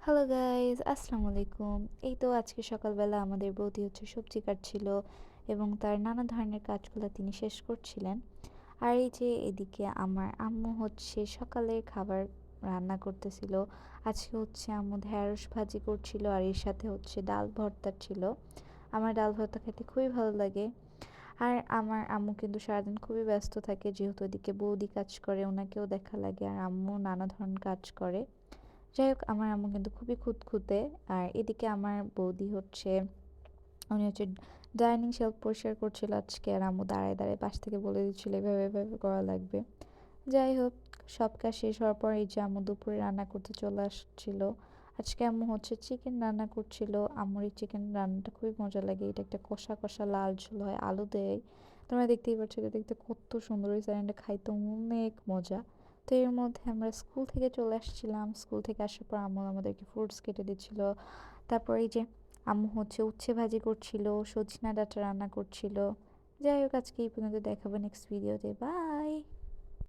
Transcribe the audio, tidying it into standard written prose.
Hello guys, আসসালামু আলাইকুম। এই তো আজকে সকালবেলা আমাদের বৌদি সবজি কাটছিল এবং তার নানা ধরনের কাজগুলো তিনি শেষ করছিলেন। আর এই যে এদিকে আমার আম্মু সকালের খাবার রান্না করতেছিল। আজকে আম্মু ঢেঁড়স ভাজি করছিল আর এর সাথে ডাল ভর্তা ছিল। আমার ডাল ভর্তা খেতে খুবই ভালো লাগে। আর আমার আম্মু কিন্তু সারাদিন খুবই ব্যস্ত থাকে, যেহেতু এদিকে বৌদি কাজ করে, ওনাকেও দেখা লাগে, আর আম্মু নানা ধরনের কাজ করে। যাই হোক, আমার আম্মু কিন্তু খুবই খুঁতখুঁতে। আর এদিকে আমার বৌদি উনি ডাইনিং শেলফ পরিষ্কার করছিল আজকে, আর আম্মু দাঁড়ায় দাঁড়ায় পাশ থেকে বলে দিচ্ছিল এভাবে এভাবে করা লাগবে। যাই হোক, সব কাজ শেষ হওয়ার পর এই যে আম্মু দুপুরে রান্না করতে চলে আসছিল। আজকে আম্মু চিকেন রান্না করছিল। আম্মুর এই চিকেন রান্নাটা খুবই মজা লাগে। এটা একটা কষা কষা লাল ঝোল হয়, আলু দেয়। তোমরা দেখতেই পাচ্ছ, এটা দেখতে কত সুন্দর হয়েছে, আর এটা খাইতে অনেক মজা। তো এর মধ্যে আমরা স্কুল থেকে চলে আসছিলাম। স্কুল থেকে আসার পর আম্মু আমাদেরকে ফ্রুটস কেটে দিচ্ছিল। তারপর এই যে আম্মু উচ্ছে ভাজি করছিল, সজনা ডাঁটা রান্না করছিল। যাই হোক, আজকে এই পর্যন্ত, দেখাবো নেক্সট ভিডিওতে। বাই।